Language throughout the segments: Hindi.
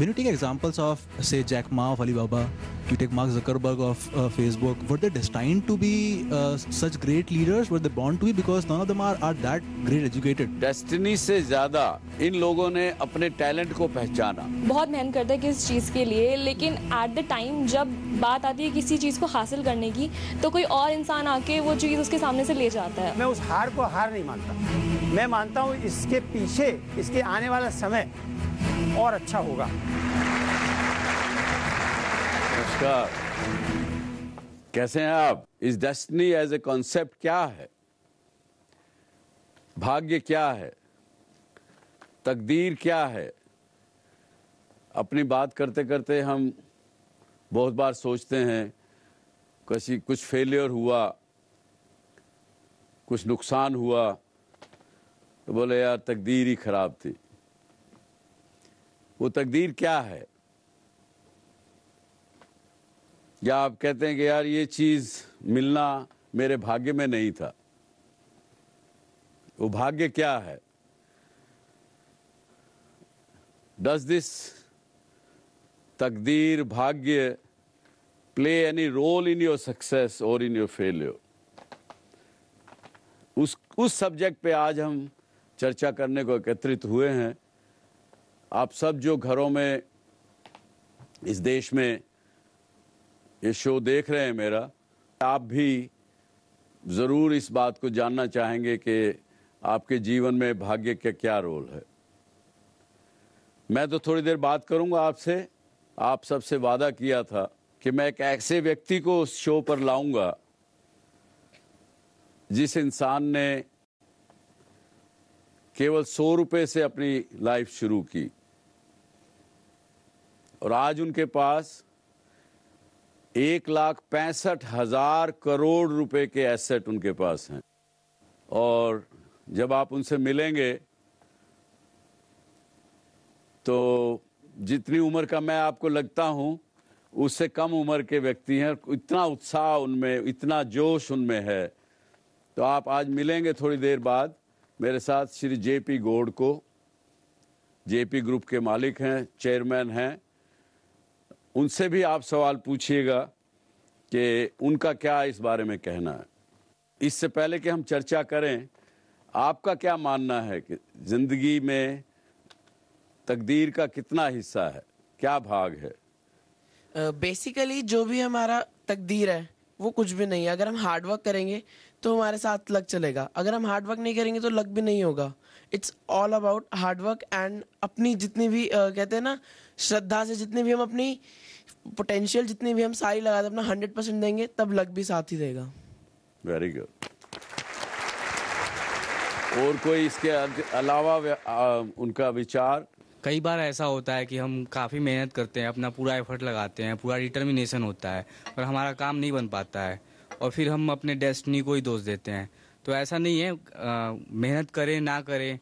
When you take examples of, say, Jack Ma of Alibaba, you take Mark Zuckerberg of Facebook, were they destined to be such great leaders? Were they born to be? Because none of them are that great educated. Destiny से ज़्यादा इन लोगों ने अपने टैलेंट को पहचाना। बहुत मेहनत करते हैं किस चीज़ के लिए, लेकिन एट द टाइम जब बात आती है किसी चीज़ को हासिल करने की, तो कोई और इंसान आके वो चीज़ उसके सामने से ले जाता है। मैं उस हार को हार नहीं मानता, मैं मानता हूँ इसके पीछे इसके आने वाला समय और अच्छा होगा। नमस्कार, कैसे हैं आप? इस डेस्टिनी एज ए कॉन्सेप्ट क्या है? भाग्य क्या है? तकदीर क्या है? अपनी बात करते करते हम बहुत बार सोचते हैं कुछ फेलियर हुआ, कुछ नुकसान हुआ तो बोले यार तकदीर ही खराब थी। वो तकदीर क्या है? या आप कहते हैं कि यार ये चीज मिलना मेरे भाग्य में नहीं था। वो भाग्य क्या है? Does this तकदीर, भाग्य play any role in your success or in your failure? उस सब्जेक्ट पे आज हम चर्चा करने को एकत्रित हुए हैं। आप सब जो घरों में इस देश में ये शो देख रहे हैं मेरा, आप भी ज़रूर इस बात को जानना चाहेंगे कि आपके जीवन में भाग्य का क्या रोल है। मैं तो थोड़ी देर बात करूंगा आपसे। आप सबसे वादा किया था कि मैं एक ऐसे व्यक्ति को उस शो पर लाऊंगा जिस इंसान ने केवल 100 रुपए से अपनी लाइफ शुरू की और आज उनके पास 1,65,000 करोड़ रुपए के एसेट उनके पास हैं। और जब आप उनसे मिलेंगे तो जितनी उम्र का मैं आपको लगता हूं उससे कम उम्र के व्यक्ति हैं। इतना उत्साह उनमें, इतना जोश उनमें है। तो आप आज मिलेंगे थोड़ी देर बाद मेरे साथ श्री जेपी गौड़ को। जेपी ग्रुप के मालिक हैं, चेयरमैन हैं। उनसे भी आप सवाल पूछिएगा कि उनका क्या इस बारे में कहना है। इससे पहले कि हम चर्चा करें, आपका क्या मानना है कि जिंदगी में तकदीर का कितना हिस्सा है, क्या भाग है? बेसिकली जो भी हमारा तकदीर है वो कुछ भी नहीं है। अगर हम हार्ड वर्क करेंगे तो हमारे साथ लक चलेगा, अगर हम हार्ड वर्क नहीं करेंगे तो लक भी नहीं होगा। It's all about hard work and अपनी जितनी भी कहते हैं ना, श्रद्धा से जितनी भी हम अपनी पोटेंशियल जितनी भी हम सारी लगा अपना 100% देंगे, तब लक भी साथ ही देगा। Very good. और कोई इसके अलावा उनका विचार? कई बार ऐसा होता है कि हम काफ़ी मेहनत करते हैं, अपना पूरा एफर्ट लगाते हैं, पूरा डिटर्मिनेशन होता है, पर हमारा काम नहीं बन पाता है और फिर हम अपने डेस्टिनी को ही दोष देते हैं। तो ऐसा नहीं है, मेहनत करें ना करें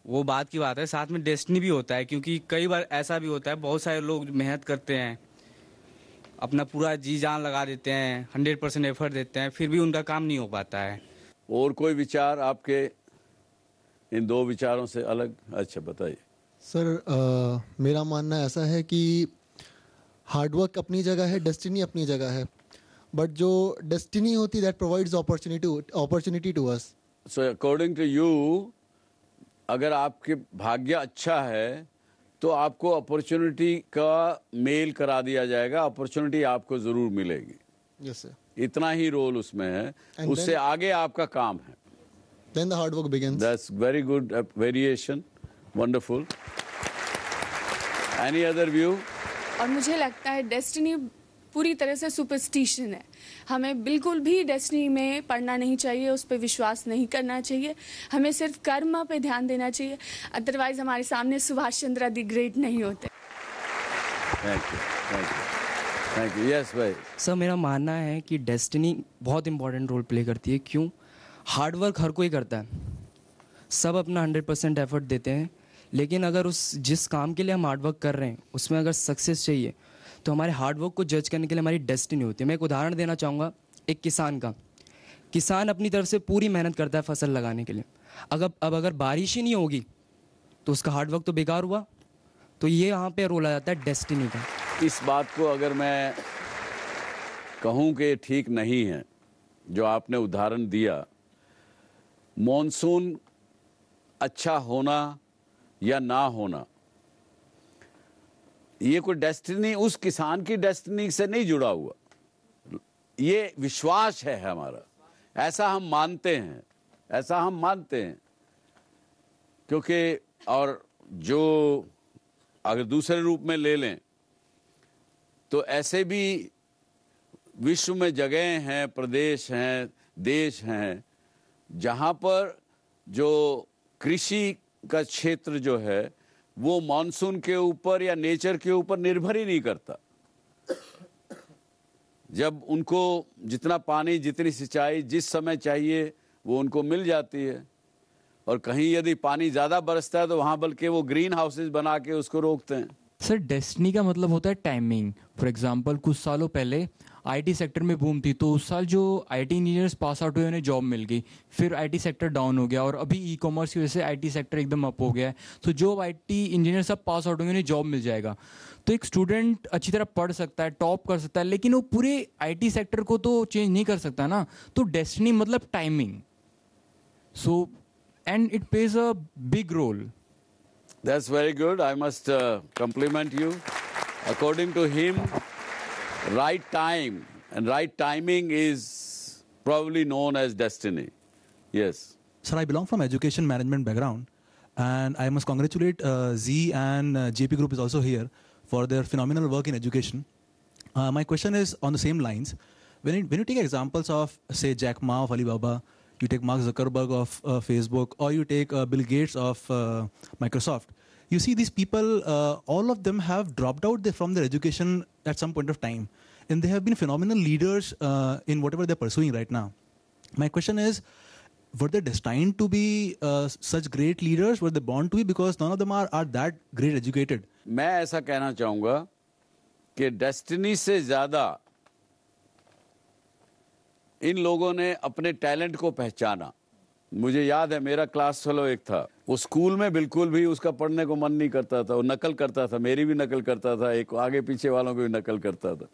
वो बात की बात है, साथ में डेस्टिनी भी होता है। क्योंकि कई बार ऐसा भी होता है, बहुत सारे लोग मेहनत करते हैं, अपना पूरा जी जान लगा देते हैं, 100% एफर्ट देते हैं, फिर भी उनका काम नहीं हो पाता है। और कोई विचार आपके इन दो विचारों से अलग? अच्छा बताइए सर। मेरा मानना ऐसा है कि हार्डवर्क अपनी जगह है, डेस्टिनी अपनी जगह है, बट जो डेस्टिनी होती है that provides opportunity to us. So according to you, अगर आपके भाग्य अच्छा है तो आपको अपॉर्चुनिटी का मेल करा दिया जाएगा, अपॉर्चुनिटी आपको जरूर मिलेगी। Yes sir. इतना ही रोल उसमें है, उससे आगे आपका काम है। Then the hard work begins. That's very good variation. Wonderful. Any other view? और मुझे लगता है डेस्टिनी पूरी तरह से सुपरस्टिशन है। हमें बिल्कुल भी डेस्टिनी में पढ़ना नहीं चाहिए, उस पर विश्वास नहीं करना चाहिए। हमें सिर्फ कर्म पे ध्यान देना चाहिए, अदरवाइज हमारे सामने सुभाष चंद्र द ग्रेट नहीं होते। Thank you. Thank you. Thank you. Yes भाई। सर मेरा मानना है कि डेस्टिनी बहुत इंपॉर्टेंट रोल प्ले करती है। क्यों? हार्ड वर्क हर कोई करता है, सब अपना 100% एफर्ट देते हैं, लेकिन अगर जिस काम के लिए हम हार्ड वर्क कर रहे हैं उसमें अगर सक्सेस चाहिए तो हमारे हार्ड वर्क को जज करने के लिए हमारी डेस्टिनी होती है। मैं एक उदाहरण देना चाहूँगा एक किसान का। किसान अपनी तरफ से पूरी मेहनत करता है फसल लगाने के लिए। अगर बारिश ही नहीं होगी तो उसका हार्ड वर्क तो बेकार हुआ। तो ये यहाँ पे रोल आ जाता है डेस्टिनी का। इस बात को अगर मैं कहूँ कि ठीक नहीं है, जो आपने उदाहरण दिया, मॉनसून अच्छा होना या ना होना, ये कोई डेस्टिनी उस किसान की डेस्टिनी से नहीं जुड़ा हुआ, ये विश्वास है हमारा, ऐसा हम मानते हैं, ऐसा हम मानते हैं। क्योंकि और जो अगर दूसरे रूप में ले लें तो ऐसे भी विश्व में जगह हैं, प्रदेश हैं, देश हैं जहाँ पर जो कृषि का क्षेत्र जो है वो मॉनसून के ऊपर या नेचर के ऊपर निर्भर ही नहीं करता। जब उनको जितना पानी, जितनी सिंचाई जिस समय चाहिए वो उनको मिल जाती है। और कहीं यदि पानी ज़्यादा बरसता है तो वहाँ बल्कि वो ग्रीन हाउसेज बना के उसको रोकते हैं। सर, डेस्टिनी का मतलब होता है टाइमिंग। फॉर एग्जांपल कुछ सालों पहले आईटी सेक्टर में बूम थी, तो उस साल जो आईटी इंजीनियर्स पास आउट हुए उन्हें जॉब मिल गई, फिर आईटी सेक्टर डाउन हो गया और अभी ई कॉमर्स की वजह से आईटी सेक्टर एकदम अप हो गया है। तो जो आईटी इंजीनियर सब पास आउट होंगे उन्हें जॉब मिल जाएगा। तो एक स्टूडेंट अच्छी तरह पढ़ सकता है, टॉप कर सकता है, लेकिन वो पूरे आईटी सेक्टर को तो चेंज नहीं कर सकता ना। तो डेस्टिनी मतलब timing. So and it plays a big role. That's very good. I must compliment you. According to him, right time and right timing is probably known as destiny. Yes. Sir, I belong from education management background, and I must congratulate Z and JP Group is also here for their phenomenal work in education. My question is on the same lines. When you take examples of, say, Jack Ma of Alibaba, you take Mark Zuckerberg of Facebook, or you take Bill Gates of Microsoft, you see these people, all of them have dropped out from their education at some point of time. And they have been phenomenal leaders in whatever they're pursuing right now. My question is, were they destined to be such great leaders? Were they born to be? Because none of them are that great educated. मैं ऐसा कहना चाहूँगा कि डेस्टिनी से ज़्यादा इन लोगों ने अपने टैलेंट को पहचाना। मुझे याद है मेरा क्लास फेलो एक था, वो स्कूल में बिल्कुल भी उसका पढ़ने को मन नहीं करता था, वो नकल करता था, मेरी भी नकल करता था, एक आगे पीछे वालों को भी नकल करता था।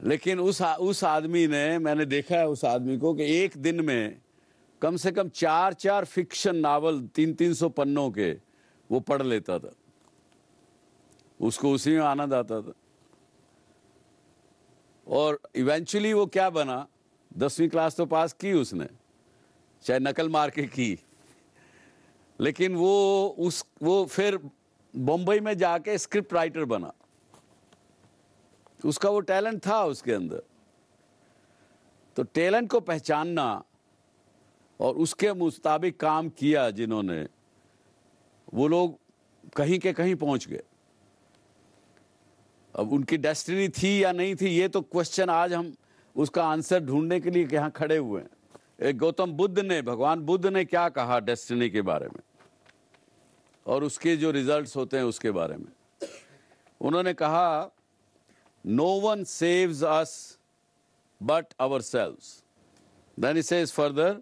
लेकिन उस आदमी ने, मैंने देखा है उस आदमी को कि एक दिन में कम से कम 4 फिक्शन नावल 300 पन्नों के वो पढ़ लेता था, उसको उसी में आनंद आता था। और इवेंचुअली वो क्या बना, 10वीं क्लास तो पास की उसने, चाहे नकल मार के की, लेकिन वो फिर बम्बई में जाके स्क्रिप्ट राइटर बना। उसका वो टैलेंट था उसके अंदर। तो टैलेंट को पहचानना और उसके मुताबिक काम किया जिन्होंने, वो लोग कहीं के कहीं पहुंच गए। अब उनकी डेस्टिनी थी या नहीं थी, ये तो क्वेश्चन आज हम उसका आंसर ढूंढने के लिए यहाँ खड़े हुए हैं। एक गौतम बुद्ध ने, भगवान बुद्ध ने क्या कहा डेस्टिनी के बारे में और उसके जो रिजल्ट्स होते हैं उसके बारे में। उन्होंने कहा, no one saves us but ourselves. Then he says further,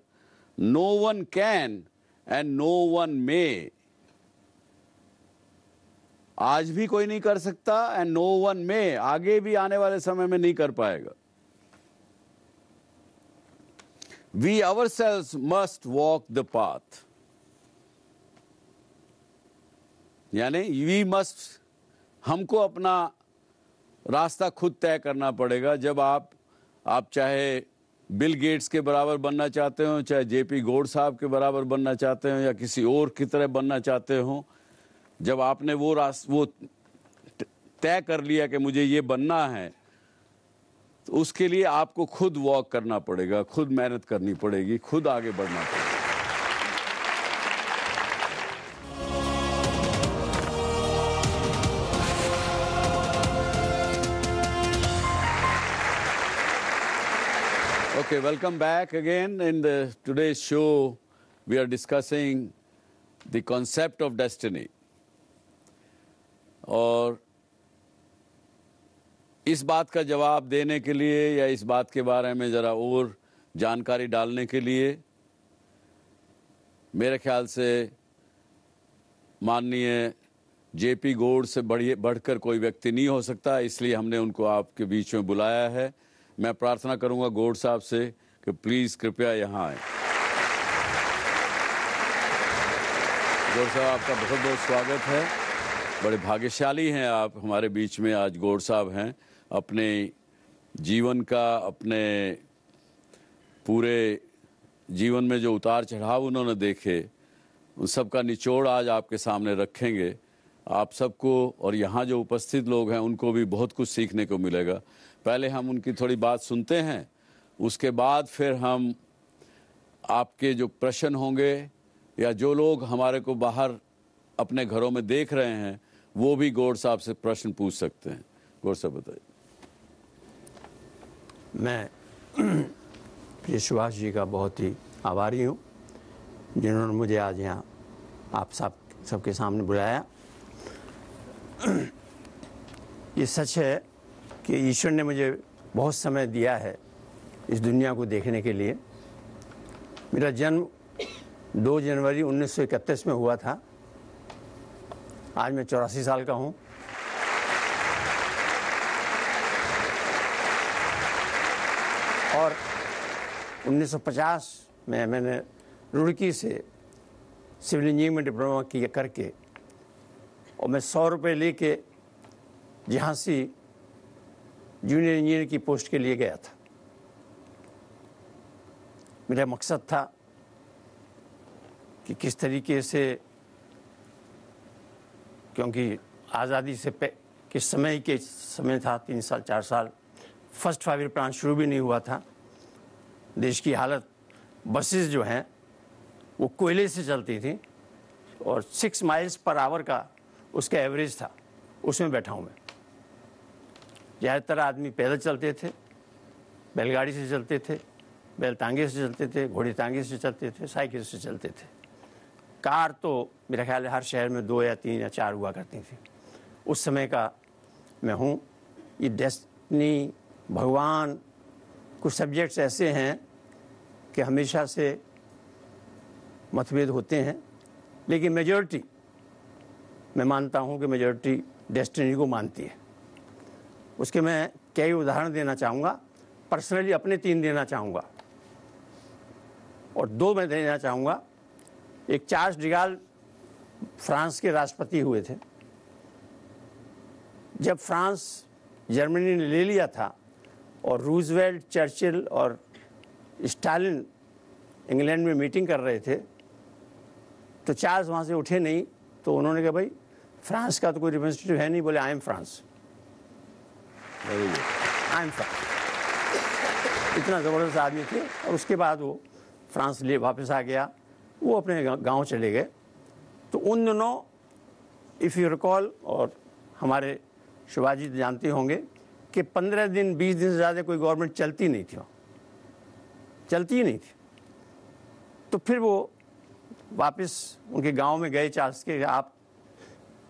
no one can and no one may. आज भी कोई नहीं कर सकता एंड नो वन में, आगे भी आने वाले समय में नहीं कर पाएगा। We ourselves must walk the path, यानी वी मस्ट, हमको अपना रास्ता खुद तय करना पड़ेगा। जब आप चाहे बिल गेट्स के बराबर बनना चाहते हो, चाहे जेपी गौड़ साहब के बराबर बनना चाहते हो या किसी और की तरह बनना चाहते हो, जब आपने वो तय कर लिया कि मुझे ये बनना है, तो उसके लिए आपको खुद वॉक करना पड़ेगा, खुद मेहनत करनी पड़ेगी, खुद आगे बढ़ना पड़ेगा। Okay, welcome back again. In today's show, we are discussing the concept of destiny. और इस बात का जवाब देने के लिए या इस बात के बारे में ज़रा और जानकारी डालने के लिए मेरे ख्याल से माननीय जेपी गौड़ से बढ़कर कोई व्यक्ति नहीं हो सकता, इसलिए हमने उनको आपके बीच में बुलाया है। मैं प्रार्थना करूंगा गौड़ साहब से कि प्लीज़ कृपया यहाँ आए। गौड़ साहब, आपका बहुत बहुत स्वागत है। बड़े भाग्यशाली हैं आप, हमारे बीच में आज गौड़ साहब हैं। अपने जीवन का, अपने पूरे जीवन में जो उतार चढ़ाव उन्होंने देखे, उन सब का निचोड़ आज आपके सामने रखेंगे। आप सबको और यहाँ जो उपस्थित लोग हैं उनको भी बहुत कुछ सीखने को मिलेगा। पहले हम उनकी थोड़ी बात सुनते हैं, उसके बाद फिर हम आपके जो प्रश्न होंगे या जो लोग हमारे को बाहर अपने घरों में देख रहे हैं वो भी गौड़ साहब से प्रश्न पूछ सकते हैं। गौड़ साहब बताइए। मैं प्रिय सुभाष जी का बहुत ही आभारी हूँ जिन्होंने मुझे आज यहाँ आप सबके सामने बुलाया। ये सच है कि ईश्वर ने मुझे बहुत समय दिया है इस दुनिया को देखने के लिए। मेरा जन्म 2 जनवरी 1931 में हुआ था। आज मैं 84 साल का हूँ। और 1950 में मैंने रुड़की से सिविल इंजीनियरिंग में डिप्लोमा किया करके, और मैं 100 रुपये लेके झांसी जूनियर इंजीनियर की पोस्ट के लिए गया था। मेरा मकसद था कि किस तरीके से, क्योंकि आज़ादी से किस समय था, 3 साल 4 साल, फर्स्ट 5 ईयर प्लान शुरू भी नहीं हुआ था। देश की हालत, बसेस जो हैं वो कोयले से चलती थी और 6 माइल्स पर आवर का उसका एवरेज था, उसमें बैठा हूँ मैं। ज़्यादातर आदमी पैदल चलते थे, बैलगाड़ी से चलते थे, बैल तांगे से चलते थे, घोड़े तांगे से चलते थे, साइकिल से चलते थे। कार तो मेरा ख्याल है हर शहर में 2 या 3 या 4 हुआ करती थी। उस समय का मैं हूँ। ये डेस्टिनी, भगवान, कुछ सब्जेक्ट्स ऐसे हैं कि हमेशा से मतभेद होते हैं, लेकिन मेजॉरिटी, मैं मानता हूँ कि मेजॉरिटी डेस्टिनी को मानती है। उसके मैं कई उदाहरण देना चाहूँगा। पर्सनली अपने 3 देना चाहूँगा और 2 मैं देना चाहूँगा। एक चार्ल्स डिगाल फ्रांस के राष्ट्रपति हुए थे। जब फ्रांस जर्मनी ने ले लिया था और रूजवेल्ट, चर्चिल और स्टालिन इंग्लैंड में मीटिंग कर रहे थे, तो चार्ल्स वहाँ से उठे नहीं। तो उन्होंने कहा, भाई फ्रांस का तो कोई रिप्रेजेंटेटिव है नहीं। बोले, I am France, I am France. इतना ज़बरदस्त आदमी थे। और उसके बाद वो फ्रांस ले वापस आ गया, वो अपने गांव चले गए। तो उन दिनों, इफ़ यू रिकॉल, और हमारे शिवाजी जानते होंगे कि 15 दिन 20 दिन से ज़्यादा कोई गवर्नमेंट चलती नहीं थी, चलती ही नहीं थी। तो फिर वो वापस उनके गांव में गए चार्ल्स के, आप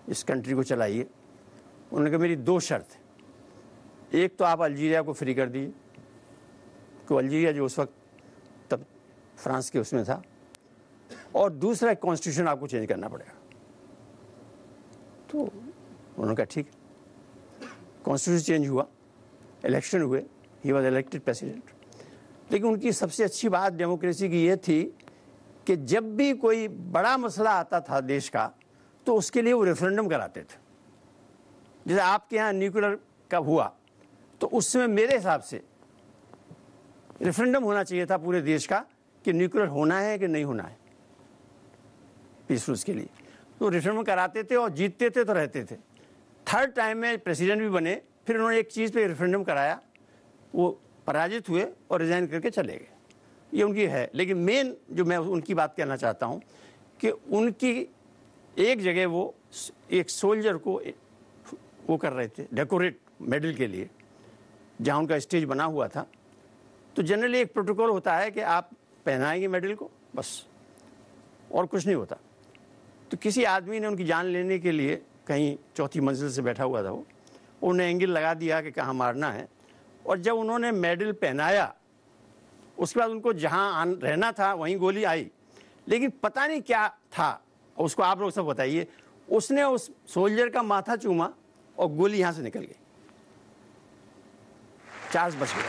इस कंट्री को चलाइए। उन्होंने कहा, मेरी 2 शर्त है। एक तो आप अल्जीरिया को फ्री कर दीजिए, कि अल्जीरिया जो उस वक्त तब फ्रांस के उसमें था, और दूसरा कॉन्स्टिट्यूशन आपको चेंज करना पड़ेगा। तो उन्होंने कहा, ठीक है। कॉन्स्टिट्यूशन चेंज हुआ, इलेक्शन हुए, ही वॉज इलेक्टेड प्रेसिडेंट। लेकिन उनकी सबसे अच्छी बात डेमोक्रेसी की ये थी कि जब भी कोई बड़ा मसला आता था देश का, तो उसके लिए वो रेफरेंडम कराते थे। जैसे आपके यहाँ न्यूक्लियर का हुआ, तो उस समय मेरे हिसाब से रेफरेंडम होना चाहिए था पूरे देश का कि न्यूक्लियर होना है कि नहीं होना है, पीसफुल के लिए। तो रेफरेंडम कराते थे और जीतते थे तो रहते थे। 3rd टाइम में प्रेसिडेंट भी बने, फिर उन्होंने एक चीज़ पे रेफरेंडम कराया, वो पराजित हुए और रिजाइन करके चले गए। ये उनकी है। लेकिन मेन जो मैं उनकी बात कहना चाहता हूँ कि उनकी एक जगह वो एक सोल्जर को वो कर रहे थे डेकोरेट मेडल के लिए, जहाँ उनका स्टेज बना हुआ था। तो जनरली एक प्रोटोकॉल होता है कि आप पहनाएंगे मेडल को, बस, और कुछ नहीं होता। तो किसी आदमी ने उनकी जान लेने के लिए कहीं 4थी मंजिल से बैठा हुआ था वो, उन्हें एंगल लगा दिया कि कहाँ मारना है। और जब उन्होंने मेडल पहनाया, उसके बाद उनको जहाँ रहना था वहीं गोली आई। लेकिन पता नहीं क्या था, उसको आप लोग सब बताइए। उसने उस सोल्जर का माथा चूमा और गोली यहां से निकल गई। चार्ल्स बच गए,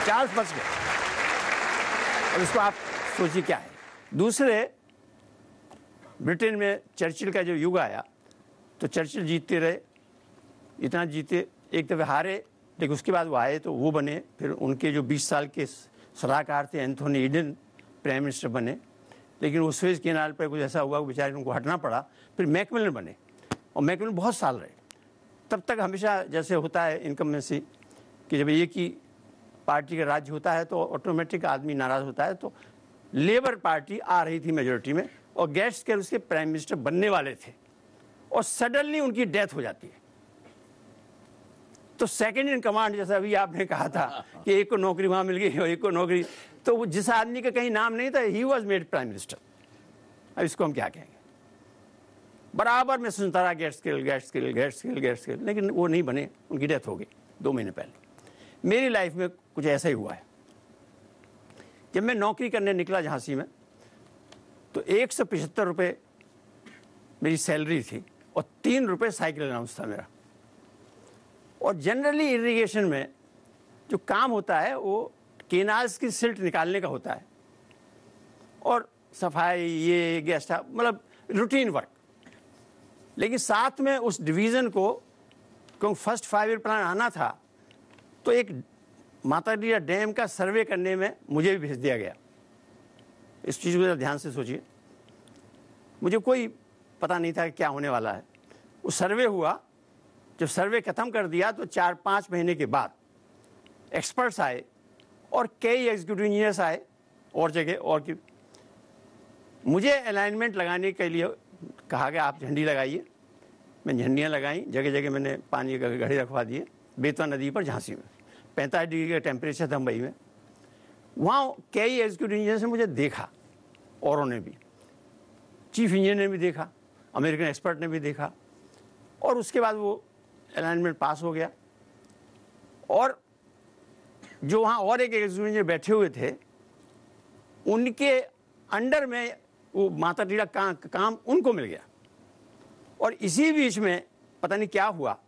चार्ल्स बच गए। और इसको आप सोचिए क्या है। दूसरे, ब्रिटेन में चर्चिल का जो युग आया तो चर्चिल जीतते रहे, इतना जीते, एक दफ़े हारे, लेकिन उसके बाद वो आए तो वो बने। फिर उनके जो 20 साल के सलाहकार थे एंथोनी ईडन प्राइम मिनिस्टर बने, लेकिन वो सुएज कैनाल पर कुछ ऐसा हुआ बेचारे उनको हटना पड़ा। फिर मैकमिलन बने और मैकमिलन बहुत साल रहे। तब तक हमेशा जैसे होता है इनकम्बेंसी कि जब एक ही पार्टी का राज्य होता है तो ऑटोमेटिक आदमी नाराज़ होता है। तो लेबर पार्टी आ रही थी मेजोरिटी में और गैट्स उसके प्राइम मिनिस्टर बनने वाले थे और सडनली उनकी डेथ हो जाती है। तो सेकंड इन कमांड, जैसा अभी आपने कहा था कि एक को नौकरी वहां मिल गई और एक को नौकरी, तो वो जिस आदमी का कहीं नाम नहीं था, he was made prime minister. अब इसको हम क्या कहेंगे? बराबर मैं सुनता रहा गेट्स किल, गेट्स किल, गेट्स किल, गेट्स किल, लेकिन वो नहीं बने, उनकी डेथ हो गई 2 महीने पहले। मेरी लाइफ में कुछ ऐसा ही हुआ है। जब मैं नौकरी करने निकला झांसी में तो 175 रुपये मेरी सैलरी थी और 3 रुपये साइकिल अलाउंस था मेरा। और जनरली इरिगेशन में जो काम होता है वो केनाल्स की सिल्ट निकालने का होता है और सफाई, ये गेस्ट, मतलब रूटीन वर्क। लेकिन साथ में उस डिवीज़न को, क्योंकि फर्स्ट 5 ईयर प्लान आना था, तो एक माताडीला डैम का सर्वे करने में मुझे भी भेज दिया गया। इस चीज़ को ध्यान से सोचिए, मुझे कोई पता नहीं था कि क्या होने वाला है। वो सर्वे हुआ, जब सर्वे ख़त्म कर दिया तो 4-5 महीने के बाद एक्सपर्ट्स आए और कई एग्जीक्यूटिव इंजीनियर्स आए और जगह, और कि मुझे अलाइनमेंट लगाने के लिए कहा गया आप झंडी लगाइए। मैं झंडियाँ लगाई, जगह जगह मैंने पानी के घड़े रखवा दिए। बेतवा नदी पर झांसी में 45 डिग्री का टेम्परेचर था मुंबई में। वहाँ कई एग्जीक्यूटिव इंजीनियर्स ने मुझे देखा, औरों ने भी, चीफ इंजीनियर ने भी देखा, अमेरिकन एक्सपर्ट ने भी देखा। और उसके बाद वो अलाइनमेंट पास हो गया। और जो वहाँ और एक एग्जीक्यूटिव इंजीनियर बैठे हुए थे, उनके अंडर में वो माताडीला का काम उनको मिल गया। और इसी बीच में पता नहीं क्या हुआ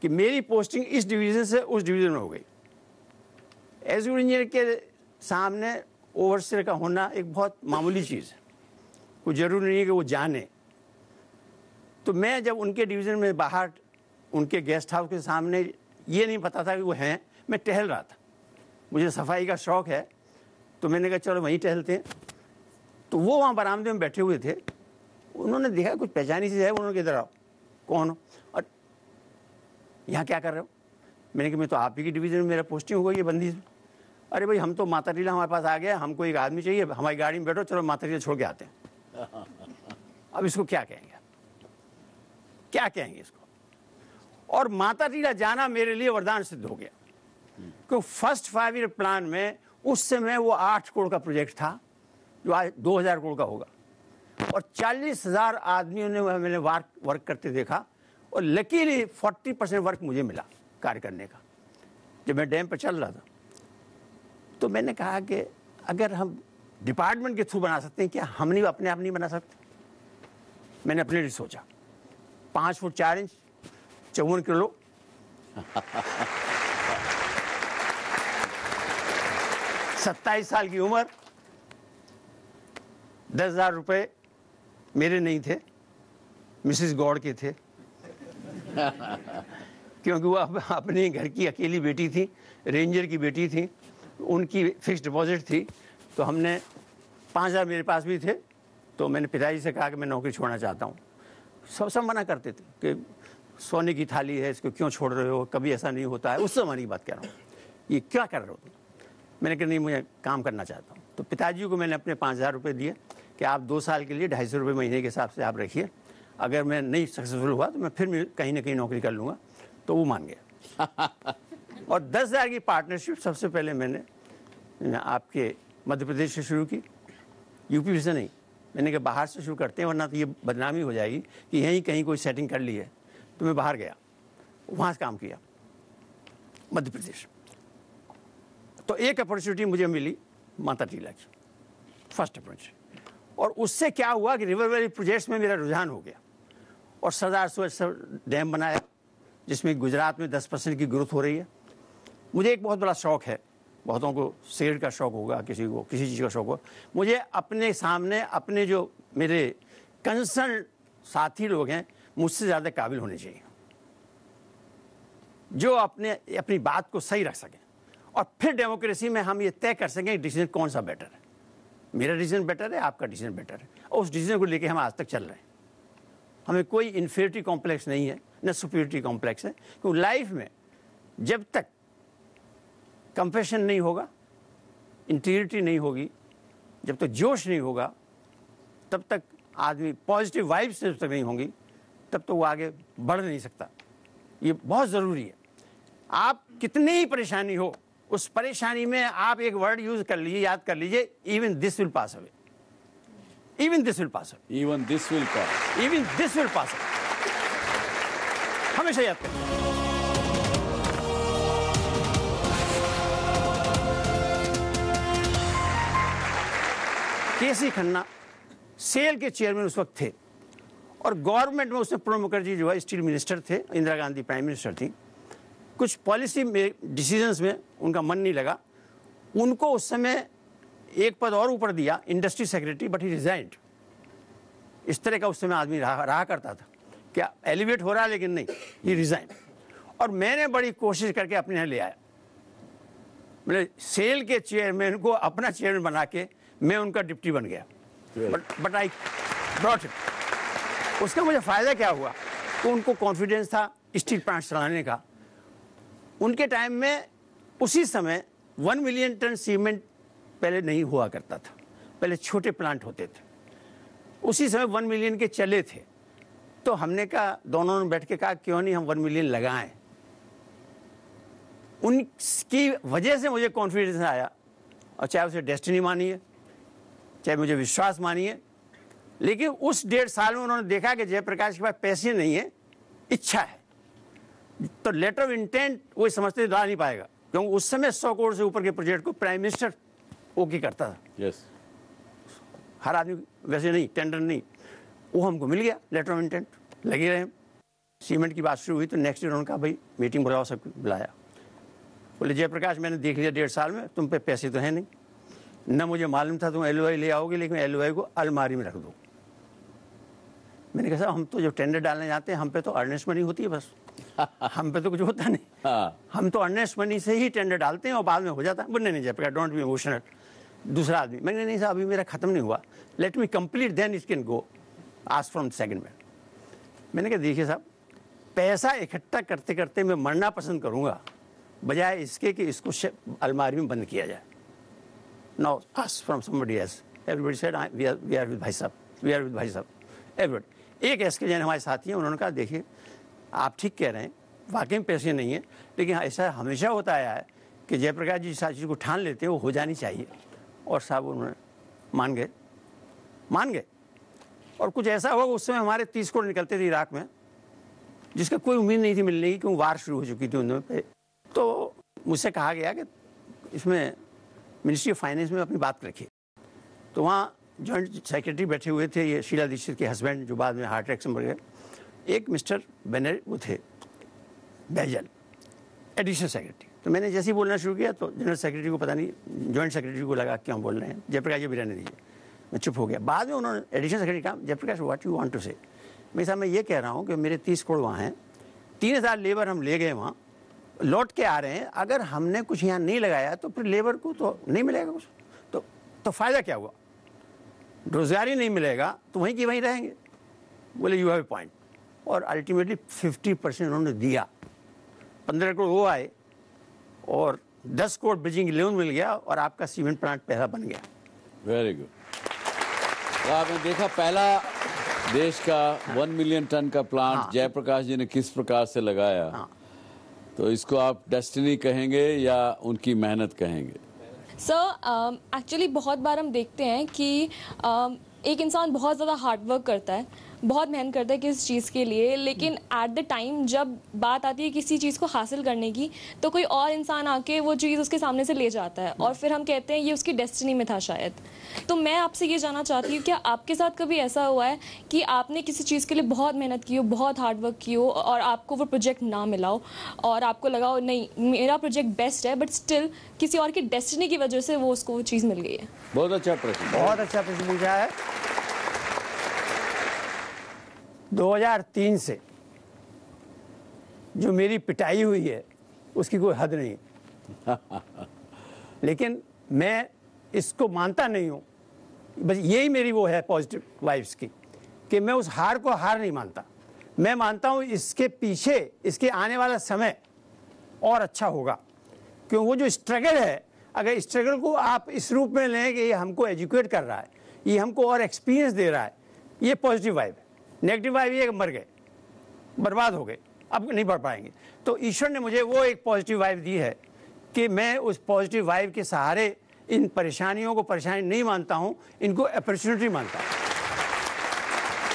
कि मेरी पोस्टिंग इस डिवीज़न से उस डिवीज़न में हो गई। एग्जीक्यूटिव इंजीनियर के सामने ओवरसीयर का होना एक बहुत मामूली चीज़ है, कोई ज़रूरी नहीं है कि वो जाने। तो मैं जब उनके डिवीज़न में बाहर उनके गेस्ट हाउस के सामने, ये नहीं पता था कि वो हैं, मैं टहल रहा था, मुझे सफाई का शौक़ है, तो मैंने कहा चलो वहीं टहलते हैं। तो वो वहाँ बरामदे में बैठे हुए थे, उन्होंने देखा कुछ पहचानी चीज़ है, उन्होंने किधर आओ, कौन हो और यहाँ क्या कर रहे हो? मैंने कहा मैं तो आप ही की डिवीज़न में मेरा पोस्टिंग हो गई है बंदी से। अरे भाई हम तो माताडीला हमारे पास आ गया, हमको एक आदमी चाहिए, हमारी गाड़ी में बैठो, चलो माताडीला छोड़ के आते हैं। अब इसको क्या कहेंगे, क्या कहेंगे इसको? और माताडीला जाना मेरे लिए वरदान सिद्ध हो गया, क्योंकि फर्स्ट 5 ईयर प्लान में उस समय वो 8 करोड़ का प्रोजेक्ट था जो आज 2000 करोड़ का होगा। और 40,000 आदमियों ने मैंने वर्क करते देखा और लकीली 40% वर्क मुझे मिला कार्य करने का। जब मैं डैम पर चल रहा था तो मैंने कहा कि अगर हम डिपार्टमेंट के थ्रू बना सकते हैं, क्या हम नहीं अपने आप नहीं बना सकते? मैंने अपने लिए सोचा। 5 फुट 4 इंच 54 किलो 27 साल की उम्र, 10,000 रुपये मेरे नहीं थे, मिसेस गौड़ के थे, क्योंकि वो अपने घर की अकेली बेटी थी, रेंजर की बेटी थी, उनकी फिक्स डिपॉजिट थी। तो हमने 5,000 मेरे पास भी थे, तो मैंने पिताजी से कहा कि मैं नौकरी छोड़ना चाहता हूँ। सब मना करते थे कि सोने की थाली है, इसको क्यों छोड़ रहे हो, कभी ऐसा नहीं होता है। उस समय की बात कह रहा हूँ, ये क्या कर रहे हो तुम? मैंने कहा नहीं, मुझे काम करना चाहता हूँ। तो पिताजी को मैंने अपने 5,000 रुपये दिए कि आप 2 साल के लिए 250 रुपये महीने के हिसाब से आप रखिए, अगर मैं नहीं सक्सेसफुल हुआ तो मैं फिर कहीं ना कहीं नौकरी कर लूँगा। तो वो मान गया। और 10,000 की पार्टनरशिप सबसे पहले मैंने आपके मध्य प्रदेश से शुरू की, यूपी से नहीं। मैंने कहा बाहर से शुरू करते हैं, वरना तो ये बदनामी हो जाएगी कि यहीं कहीं कोई सेटिंग कर ली है। तो मैं बाहर गया, वहाँ से काम किया मध्य प्रदेश। तो एक अपॉर्चुनिटी मुझे मिली माताडीला की, फर्स्ट अपॉर्चुनिटी। और उससे क्या हुआ कि रिवर वैली प्रोजेक्ट्स में मेरा रुझान हो गया और सरदार सरोवर डैम बनाया जिसमें गुजरात में 10% की ग्रोथ हो रही है। मुझे एक बहुत बड़ा शौक है, बहुतों को सिगरेट का शौक होगा, किसी को किसी चीज़ का शौक होगा, मुझे अपने सामने अपने जो मेरे कंसर्न साथी लोग हैं मुझसे ज़्यादा काबिल होने चाहिए, जो अपनी बात को सही रख सकें और फिर डेमोक्रेसी में हम ये तय कर सकें डिसीजन कौन सा बेटर है। मेरा डिसीजन बेटर है, आपका डिसीजन बेटर है, और उस डिसीजन को लेके हम आज तक चल रहे हैं। हमें कोई इन्फीरियरिटी कॉम्प्लेक्स नहीं है, न सुपीरियरिटी कॉम्प्लेक्स है, क्योंकि लाइफ में जब तक कंपेशन नहीं होगा, इंटीग्रिटी नहीं होगी, जब तक जोश नहीं होगा, तब तक आदमी पॉजिटिव वाइब्स जब तक नहीं होंगी, तब तो वो आगे बढ़ नहीं सकता। ये बहुत ज़रूरी है। आप कितनी ही परेशानी हो, उस परेशानी में आप एक वर्ड यूज कर लीजिए, याद कर लीजिए, even this will pass away, even this will pass away, even this will pass, even this will pass away, हमेशा याद करें। केसी खन्ना सेल के चेयरमैन उस वक्त थे और गवर्नमेंट में उसमें प्रणब मुखर्जी जो है स्टील मिनिस्टर थे, इंदिरा गांधी प्राइम मिनिस्टर थी। कुछ पॉलिसी में डिसीजंस में उनका मन नहीं लगा, उनको उस समय एक पद और ऊपर दिया, industry secretary, but he resigned. इस तरह का उस समय आदमी रहा करता था, क्या एलिवेट हो रहा, लेकिन नहीं, ही रिजाइंड। और मैंने बड़ी कोशिश करके अपने यहाँ ले आया, मैंने सेल के चेयरमैन को अपना चेयरमैन बना के मैं उनका डिप्टी बन गया, बट आई ब्रॉट इट। उसका मुझे फ़ायदा क्या हुआ, तो उनको कॉन्फिडेंस था स्टील प्लांट चलाने का। उनके टाइम में उसी समय 1 मिलियन टन सीमेंट पहले नहीं हुआ करता था, पहले छोटे प्लांट होते थे, उसी समय 1 मिलियन के चले थे। तो हमने कहा, दोनों ने बैठ के कहा क्यों नहीं हम 1 मिलियन लगाएं। उनकी वजह से मुझे कॉन्फिडेंस आया, और चाहे उसे डेस्टिनी मानिए, चाहे मुझे विश्वास मानिए, लेकिन उस 1.5 साल में उन्होंने देखा कि जयप्रकाश के पास पैसे नहीं है, इच्छा है, तो लेटर ऑफ इंटेंट वो समझते ला नहीं पाएगा, क्योंकि उस समय 100 करोड़ से ऊपर के प्रोजेक्ट को प्राइम मिनिस्टर ओके करता था। यस, हर आदमी वैसे नहीं, टेंडर नहीं, वो हमको मिल गया लेटर ऑफ इंटेंट, लगे रहे। सीमेंट की बात शुरू हुई तो नेक्स्ट डे उन्होंने कहा भाई मीटिंग बुलाओ, सबको बुलाया। बोले जयप्रकाश मैंने देख लिया 1.5 साल में तुम पे पैसे तो है नहीं, न मुझे मालूम था तुम LOI ले आओगे, लेकिन LOI को अलमारी में रख दो। मैंने कहा हम तो जब टेंडर डालने जाते हैं हम पे तो अर्नेस्ट मनी होती है बस, हम पे तो कुछ होता नहीं, हम तो अर्नेस्ट मनी से ही टेंडर डालते हैं और बाद में हो जाता है। बोलने नहीं जयप्रकाश डोंट बी इमोशनल। दूसरा आदमी, मैंने नहीं साहब अभी मेरा खत्म नहीं हुआ, let me complete then it can go, ask from second man. मैंने कहा देखिए साहब, पैसा इकट्ठा करते करते मैं मरना पसंद करूंगा बजाय इसके कि इसको अलमारी में बंद किया जाए। Now ask from somebody else. Everybody said we are with भाई साहब, वी आर विद भाई साहब, एवरीबॉडी। एक SK जैन हमारे साथी हैं, उन्होंने कहा देखिए आप ठीक कह रहे हैं, वाकई में पैसे नहीं है, लेकिन ऐसा हमेशा होता आया है कि जयप्रकाश जी सारी चीज़ को ठान लेते हैं, वो हो जानी चाहिए। और साहब उन्होंने मान गए। और कुछ ऐसा हुआ उस समय हमारे 30 करोड़ निकलते थे इराक में, जिसका कोई उम्मीद नहीं थी मिलने की, क्योंकि वार शुरू हो चुकी थी उन पे। तो मुझसे कहा गया कि इसमें मिनिस्ट्री ऑफ फाइनेंस में अपनी बात रखिए। तो वहाँ जॉइंट सेक्रेटरी बैठे हुए थे, ये शीला दीक्षित के हस्बैंड जो बाद में हार्ट अटैक से मर गए, एक मिस्टर बेनर वो थे बैजल, एडिशनल सेक्रेटरी। तो मैंने जैसे ही बोलना शुरू किया तो जनरल सेक्रेटरी को पता नहीं, जॉइंट सेक्रेटरी को लगा क्यों बोल रहे हैं, जयप्रकाश जी भी रहने दीजिए। मैं चुप हो गया। बाद में उन्होंने एडिशनल सेक्रेटरी कहा Jayaprakash what you want to say. मैं साहब मैं ये कह रहा हूँ कि मेरे 30 करोड़ वहाँ हैं, 3000 लेबर हम ले गए वहाँ, लौट के आ रहे हैं, अगर हमने कुछ यहाँ नहीं लगाया तो फिर लेबर को तो नहीं मिलेगा कुछ, तो फ़ायदा क्या हुआ, रोजगार ही नहीं मिलेगा तो वहीं की वहीं रहेंगे। बोले यू हैव ए पॉइंट। और अल्टीमेटली 50% उन्होंने दिया, 15 करोड़ वो आए और 10 करोड़ ब्रिजिंग लोन मिल गया और आपका सीमेंट प्लांट पहला बन गया। Very good. तो आपने देखा पहला देश का 1 मिलियन टन का प्लांट जयप्रकाश जी ने किस प्रकार से लगाया। तो इसको आप डेस्टिनी कहेंगे या उनकी मेहनत कहेंगे? सर एक्चुअली बहुत बार हम देखते हैं कि एक इंसान बहुत ज़्यादा हार्ड वर्क करता है बहुत मेहनत करता है किसी चीज़ के लिए, लेकिन एट द टाइम जब बात आती है किसी चीज़ को हासिल करने की, तो कोई और इंसान आके वो चीज़ उसके सामने से ले जाता है और फिर हम कहते हैं ये उसकी डेस्टिनी में था शायद। तो मैं आपसे ये जानना चाहती हूँ, क्या आपके साथ कभी ऐसा हुआ है कि आपने किसी चीज़ के लिए बहुत मेहनत की हो, बहुत हार्ड वर्क की हो और आपको वो प्रोजेक्ट ना मिला हो और आपको लगा हो नहीं मेरा प्रोजेक्ट बेस्ट है, बट स्टिल किसी और की डेस्टिनी की वजह से वो उसको वो चीज़ मिल गई है? बहुत अच्छा प्रश्न, बहुत अच्छा प्रश्न पूछा है। 2003 से जो मेरी पिटाई हुई है उसकी कोई हद नहीं लेकिन मैं इसको मानता नहीं हूँ। बस यही मेरी वो है पॉजिटिव वाइब्स की, कि मैं उस हार को हार नहीं मानता। मैं मानता हूँ इसके पीछे इसके आने वाला समय और अच्छा होगा, क्यों वो जो स्ट्रगल है, अगर स्ट्रगल को आप इस रूप में लें कि ये हमको एजुकेट कर रहा है, ये हमको और एक्सपीरियंस दे रहा है, ये पॉजिटिव वाइब है। नेगेटिव वाइब ये मर गए, बर्बाद हो गए, अब नहीं बढ़ पाएंगे। तो ईश्वर ने मुझे वो एक पॉजिटिव वाइब दी है कि मैं उस पॉजिटिव वाइब के सहारे इन परेशानियों को परेशानी नहीं मानता हूँ, इनको अपॉर्चुनिटी मानता हूँ।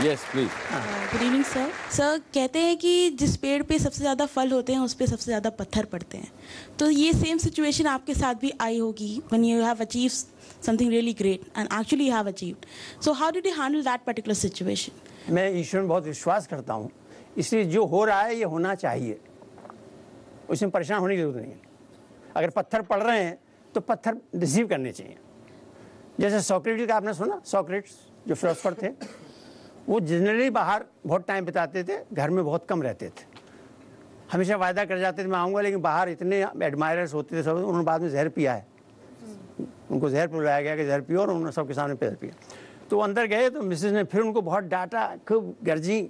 Yes please. Good evening sir. Sir कहते हैं कि जिस पेड़ पे सबसे ज़्यादा फल होते हैं उस पे सबसे ज़्यादा पत्थर पड़ते हैं, तो ये सेम सिचुएशन आपके साथ भी आई होगी when you have achieved something really great and actually you have achieved. So how did you handle that particular situation? मैं ईश्वर में बहुत विश्वास करता हूँ, इसलिए जो हो रहा है ये होना चाहिए, उसमें परेशान होने की जरूरत नहीं है। अगर पत्थर पड़ रहे हैं तो पत्थर रिसीव करने चाहिए। जैसे सोक्रेटिस का आपने सुना, सोक्रेटिस जो फिलोसोफर थे, वो जनरली बाहर बहुत टाइम बिताते थे, घर में बहुत कम रहते थे। हमेशा वायदा कर जाते थे मैं आऊँगा, लेकिन बाहर इतने एडमायरर्स होते थे सब, उन्होंने बाद में जहर पिया है। उनको जहर पिलाया गया कि जहर पियो, और उन्होंने सबके सामने जहर पिया। तो अंदर गए तो मिसेज ने फिर उनको बहुत डांटा, खूब गर्जी।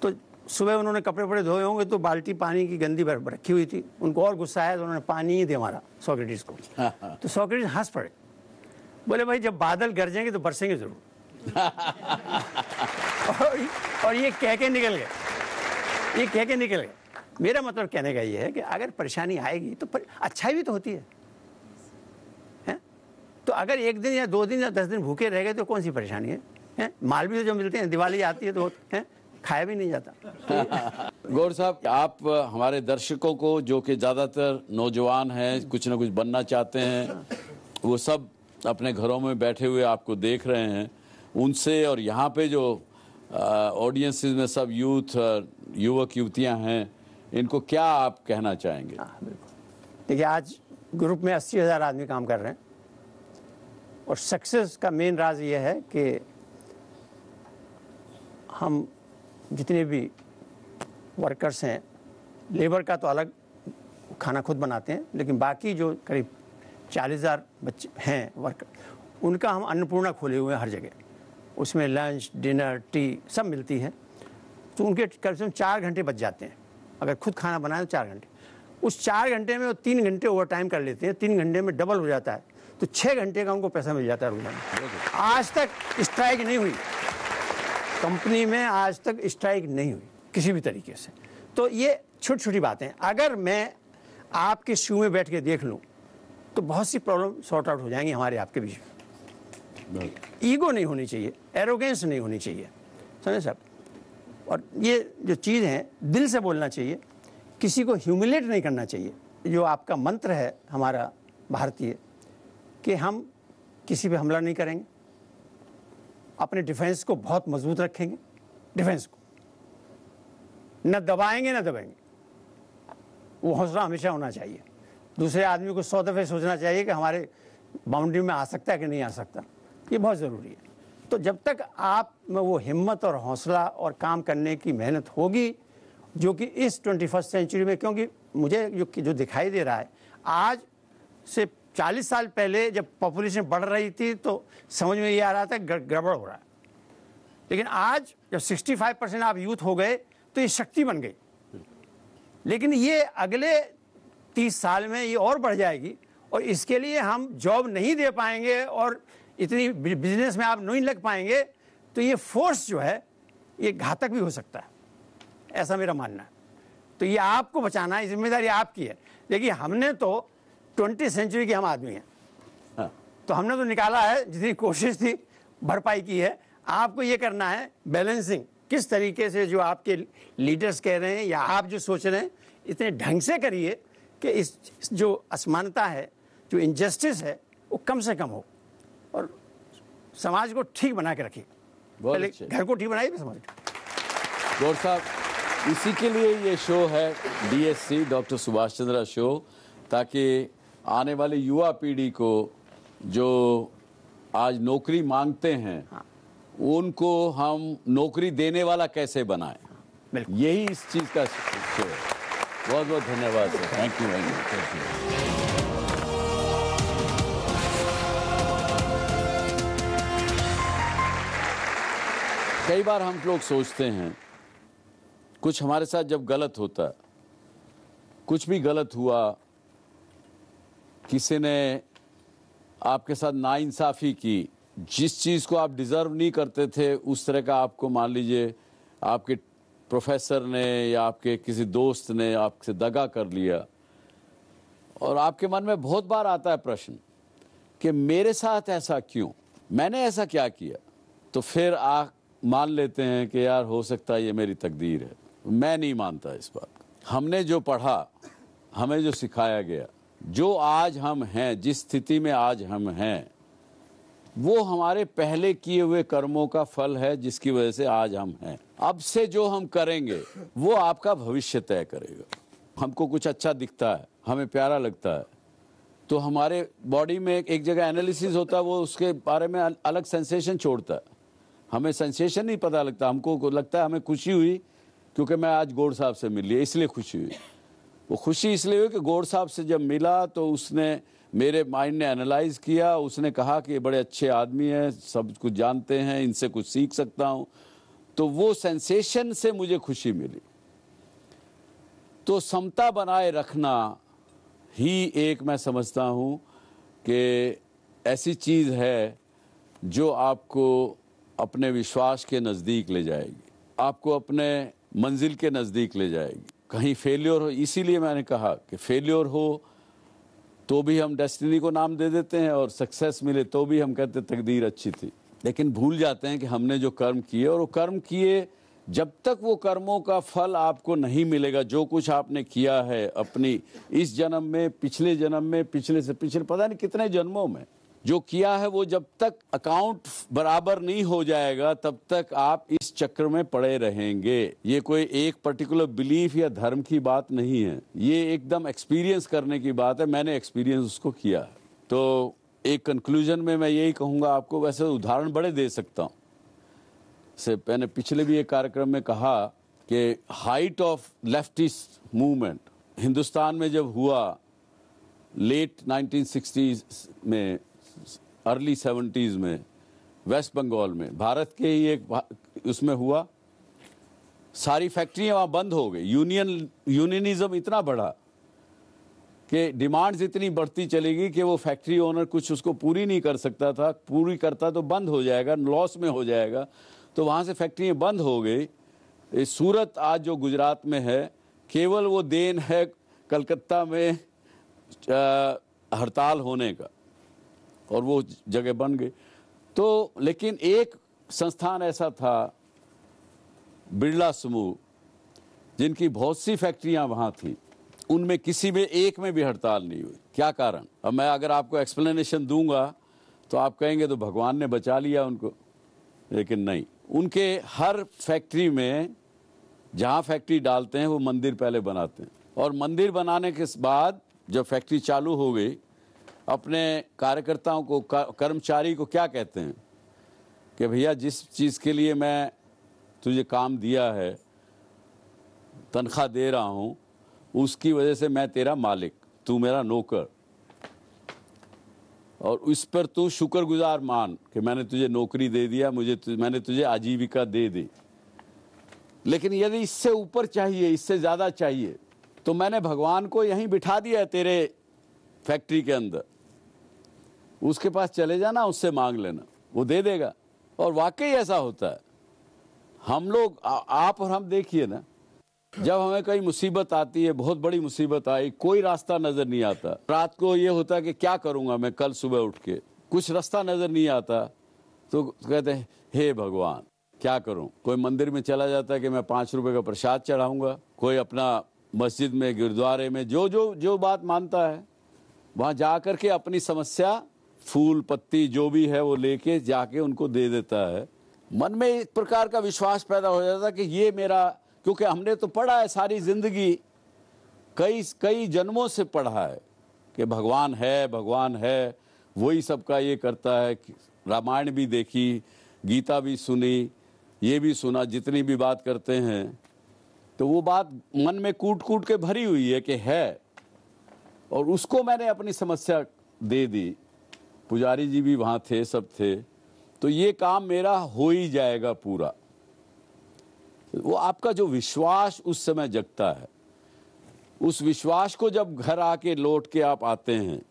तो सुबह उन्होंने कपड़े वपड़े धोए होंगे तो बाल्टी पानी की गंदी रखी हुई थी, उनको और गुस्सा आया तो उन्होंने पानी ही दे मारा सोक्रेटिस को। तो सोक्रेटिस हंस पड़े, बोले भाई जब बादल गरजेंगे तो बरसेंगे जरूर और ये कह के निकल गए। मेरा मतलब कहने का ये है कि अगर परेशानी आएगी तो अच्छाई भी तो होती है? तो अगर एक दिन या 2 दिन या 10 दिन भूखे रह गए तो कौन सी परेशानी है? माल भी तो जो मिलते हैं, दिवाली आती है तो खाया भी नहीं जाता। गौर साहब, आप हमारे दर्शकों को जो कि ज़्यादातर नौजवान हैं, कुछ ना कुछ बनना चाहते हैं, वो सब अपने घरों में बैठे हुए आपको देख रहे हैं, उनसे और यहाँ पे जो ऑडियंसेस में सब युवक युवतियाँ हैं, इनको क्या आप कहना चाहेंगे? देखिए, आज ग्रुप में 80,000 आदमी काम कर रहे हैं और सक्सेस का मेन राज ये है कि हम जितने भी वर्कर्स हैं, लेबर का तो अलग खाना खुद बनाते हैं, लेकिन बाकी जो करीब 40,000 बच्चे हैं वर्कर, उनका हम अन्नपूर्णा खोले हुए हैं हर जगह। उसमें लंच, डिनर, टी सब मिलती है। तो उनके कम से कम 4 घंटे बच जाते हैं। अगर खुद खाना बनाए तो 4 घंटे, उस 4 घंटे में वो 3 घंटे ओवर टाइम कर लेते हैं, 3 घंटे में डबल हो जाता है, तो 6 घंटे का उनको पैसा मिल जाता है रोजाना। आज तक स्ट्राइक नहीं हुई कंपनी में, आज तक स्ट्राइक नहीं हुई किसी भी तरीके से। तो ये छोटी छोटी बातें, अगर मैं आपके शू में बैठ के देख लूँ तो बहुत सी प्रॉब्लम सॉर्ट आउट हो जाएंगी हमारे आपके बीच में। ईगो नहीं होनी चाहिए, एरोगेंस नहीं होनी चाहिए, समझे साहब। और ये जो चीज़ है, दिल से बोलना चाहिए, किसी को ह्यूमिलेट नहीं करना चाहिए। जो आपका मंत्र है हमारा भारतीय, कि हम किसी पे हमला नहीं करेंगे, अपने डिफेंस को बहुत मजबूत रखेंगे, डिफेंस को न दबाएंगे न दबाएंगे। वो हौसला हमेशा होना चाहिए। दूसरे आदमी को 100 दफ़े सोचना चाहिए कि हमारे बाउंड्री में आ सकता है कि नहीं आ सकता, ये बहुत ज़रूरी है। तो जब तक आप में वो हिम्मत और हौसला और काम करने की मेहनत होगी, जो कि इस 21st सेंचुरी में, क्योंकि मुझे जो दिखाई दे रहा है, आज से 40 साल पहले जब पॉपुलेशन बढ़ रही थी तो समझ में ये आ रहा था गड़बड़ हो रहा है, लेकिन आज जब 65% आप यूथ हो गए तो ये शक्ति बन गई। लेकिन ये अगले 30 साल में ये और बढ़ जाएगी, और इसके लिए हम जॉब नहीं दे पाएंगे और इतनी बिजनेस में आप नहीं लग पाएंगे, तो ये फोर्स जो है ये घातक भी हो सकता है, ऐसा मेरा मानना है। तो ये आपको बचाना है, जिम्मेदारी आपकी है। देखिए, हमने तो 20th सेंचुरी के हम आदमी हैं, तो हमने तो निकाला है, जितनी कोशिश थी भरपाई की है। आपको ये करना है बैलेंसिंग, किस तरीके से जो आपके लीडर्स कह रहे हैं या आप जो सोच रहे हैं इतने ढंग से करिए कि इस जो असमानता है, जो इनजस्टिस है, वो कम से कम हो और समाज को ठीक बना के रखिए। पहले घर को ठीक बनाइए, समाज को। गौर साहब, इसी के लिए ये शो है DSC, doctor Subhash Chandra show, ताकि आने वाली युवा पीढ़ी को जो आज नौकरी मांगते हैं, उनको हम नौकरी देने वाला कैसे बनाएं, यही इस चीज का शो है। बहुत बहुत धन्यवाद सर, थैंक यू। कई बार हम लोग सोचते हैं कुछ हमारे साथ जब गलत होता है, कुछ भी गलत हुआ, किसी ने आपके साथ नाइंसाफी की, जिस चीज़ को आप डिज़र्व नहीं करते थे उस तरह का आपको, मान लीजिए आपके प्रोफेसर ने या आपके किसी दोस्त ने आपसे दगा कर लिया, और आपके मन में बहुत बार आता है प्रश्न कि मेरे साथ ऐसा क्यों, मैंने ऐसा क्या किया, तो फिर आप मान लेते हैं कि यार हो सकता है ये मेरी तकदीर है। मैं नहीं मानता इस बात। हमने जो पढ़ा, हमें जो सिखाया गया, जो आज हम हैं, जिस स्थिति में आज हम हैं, वो हमारे पहले किए हुए कर्मों का फल है, जिसकी वजह से आज हम हैं। अब से जो हम करेंगे वो आपका भविष्य तय करेगा। हमको कुछ अच्छा दिखता है, हमें प्यारा लगता है, तो हमारे बॉडी में एक जगह एनालिसिस होता है, वो उसके बारे में अलग सेंसेशन छोड़ता है। हमें सेंसेशन नहीं पता लगता, हमको लगता है हमें खुशी हुई क्योंकि मैं आज गौड़ साहब से मिल लिया, इसलिए खुशी हुई। वो खुशी इसलिए हुई कि गौड़ साहब से जब मिला तो उसने, मेरे माइंड ने एनालाइज किया, उसने कहा कि ये बड़े अच्छे आदमी हैं, सब कुछ जानते हैं, इनसे कुछ सीख सकता हूँ, तो वो सेंसेशन से मुझे खुशी मिली। तो समता बनाए रखना ही एक, मैं समझता हूँ कि ऐसी चीज़ है जो आपको अपने विश्वास के नज़दीक ले जाएगी, आपको अपने मंजिल के नज़दीक ले जाएगी। कहीं फेलियर हो, इसीलिए मैंने कहा कि फेलियर हो तो भी हम डेस्टिनी को नाम दे देते हैं, और सक्सेस मिले तो भी हम कहते तकदीर अच्छी थी, लेकिन भूल जाते हैं कि हमने जो कर्म किए, और वो कर्म किए जब तक वो कर्मों का फल आपको नहीं मिलेगा, जो कुछ आपने किया है अपनी इस जन्म में, पिछले जन्म में, पिछले से पिछले पता नहीं कितने जन्मों में जो किया है, वो जब तक अकाउंट बराबर नहीं हो जाएगा तब तक आप इस चक्र में पड़े रहेंगे। ये कोई एक पर्टिकुलर बिलीफ या धर्म की बात नहीं है, ये एकदम एक्सपीरियंस करने की बात है। मैंने एक्सपीरियंस उसको किया है। तो एक कंक्लूजन में मैं यही कहूँगा आपको, वैसे उदाहरण बड़े दे सकता हूँ। से मैंने पिछले भी एक कार्यक्रम में कहा कि height of leftist movement Hindustan में जब हुआ लेट 1960s में, अर्ली 70s में, वेस्ट बंगाल में, भारत के ही एक उसमें हुआ, सारी फैक्ट्रियां वहाँ बंद हो गई। यूनियनिज्म इतना बढ़ा कि डिमांड्स इतनी बढ़ती चलेगी कि वो फैक्ट्री ओनर कुछ उसको पूरी नहीं कर सकता था, पूरी करता तो बंद हो जाएगा, लॉस में हो जाएगा, तो वहाँ से फैक्ट्रियाँ बंद हो गई। सूरत आज जो गुजरात में है, केवल वो देन है कलकत्ता में हड़ताल होने का, और वो जगह बन गई। तो लेकिन एक संस्थान ऐसा था, बिरला समूह, जिनकी बहुत सी फैक्ट्रियां वहां थी, उनमें किसी में एक में भी हड़ताल नहीं हुई। क्या कारण? अब मैं अगर आपको एक्सप्लेनेशन दूंगा तो आप कहेंगे तो भगवान ने बचा लिया उनको, लेकिन नहीं। उनके हर फैक्ट्री में, जहां फैक्ट्री डालते हैं, वो मंदिर पहले बनाते हैं, और मंदिर बनाने के बाद जब फैक्ट्री चालू हो गई, अपने कार्यकर्ताओं को, कर्मचारी को क्या कहते हैं कि भैया जिस चीज़ के लिए मैं तुझे काम दिया है, तनख्वाह दे रहा हूँ, उसकी वजह से मैं तेरा मालिक, तू मेरा नौकर, और उस पर तू शुक्रगुजार मान कि मैंने तुझे नौकरी दे दिया, मैंने तुझे आजीविका दे दी। लेकिन यदि इससे ऊपर चाहिए, इससे ज़्यादा चाहिए, तो मैंने भगवान को यहीं बिठा दिया है तेरे फैक्ट्री के अंदर, उसके पास चले जाना, उससे मांग लेना, वो दे देगा। और वाकई ऐसा होता है। हम लोग, आप और हम देखिए ना, जब हमें कई मुसीबत आती है, बहुत बड़ी मुसीबत आई, कोई रास्ता नजर नहीं आता, रात को ये होता है कि क्या करूंगा मैं कल सुबह उठ के, कुछ रास्ता नजर नहीं आता, तो कहते हैं हे भगवान क्या करूं। कोई मंदिर में चला जाता है कि मैं 5 रुपए का प्रसाद चढ़ाऊंगा, कोई अपना मस्जिद में गुरुद्वारे में जो बात मानता है वहां जा कर के अपनी समस्या फूल पत्ती जो भी है वो लेके जाके उनको दे देता है। मन में एक प्रकार का विश्वास पैदा हो जाता है कि ये मेरा, क्योंकि हमने तो पढ़ा है सारी जिंदगी, कई जन्मों से पढ़ा है कि भगवान है, वही सबका ये करता है। रामायण भी देखी, गीता भी सुनी, ये भी सुना, जितनी भी बात करते हैं तो वो बात मन में कूट कूट के भरी हुई है कि है, और उसको मैंने अपनी समस्या दे दी। पुजारी जी भी वहाँ थे, सब थे, तो ये काम मेरा हो ही जाएगा पूरा। वो आपका जो विश्वास उस समय जगता है, उस विश्वास को जब घर आके लौट के आप आते हैं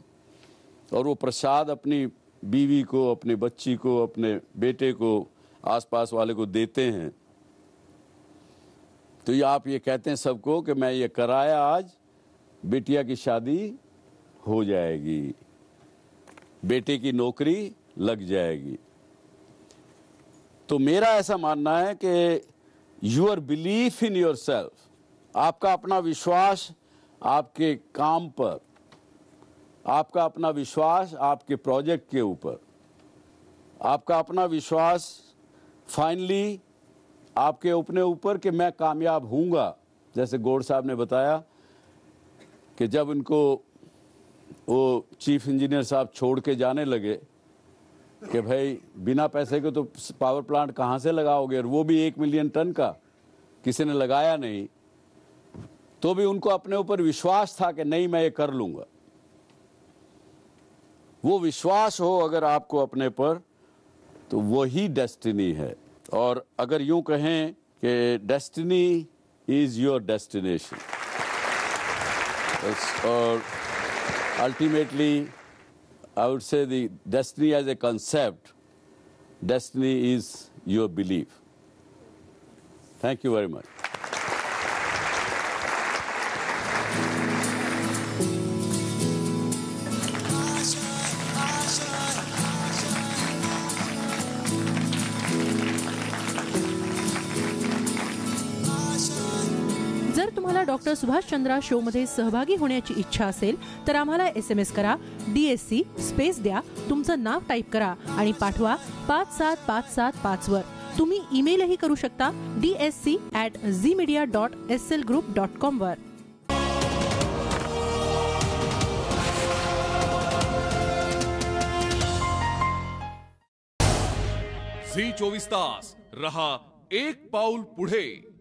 और वो प्रसाद अपनी बीवी को, अपने बच्ची को, अपने बेटे को, आसपास वाले को देते हैं, तो ये आप ये कहते हैं सबको कि मैं ये कराया, आज बिटिया की शादी हो जाएगी, बेटे की नौकरी लग जाएगी। तो मेरा ऐसा मानना है कि your belief in your self, आपका अपना विश्वास आपके काम पर, आपका अपना विश्वास आपके प्रोजेक्ट के ऊपर, आपका अपना विश्वास फाइनली आपके अपने ऊपर कि मैं कामयाब हूँगा। जैसे गौड़ साहब ने बताया कि जब उनको वो चीफ इंजीनियर साहब छोड़ के जाने लगे कि भाई बिना पैसे के तो पावर प्लांट कहाँ से लगाओगे, और वो भी 1 मिलियन टन का, किसी ने लगाया नहीं, तो भी उनको अपने ऊपर विश्वास था कि नहीं मैं ये कर लूँगा। वो विश्वास हो अगर आपको अपने पर, तो वही डेस्टिनी है। और अगर यूं कहें कि डेस्टिनी इज योर डेस्टिनेशन, और ultimately I would say the destiny as a concept, destiny is your belief. Thank you very much. Doctor Subhashchandra show मध्ये सहभागी होण्याची इच्छा असेल तर आम्हाला SMS करा, DSC स्पेस द्या, तुमचं नाव टाईप करा आणि पाठवा 57575 वर। तुम्ही ईमेलही करू शकता dsc@zmedia.slgroup.com वर। झी 24 तास रहा एक पाऊल पुढे।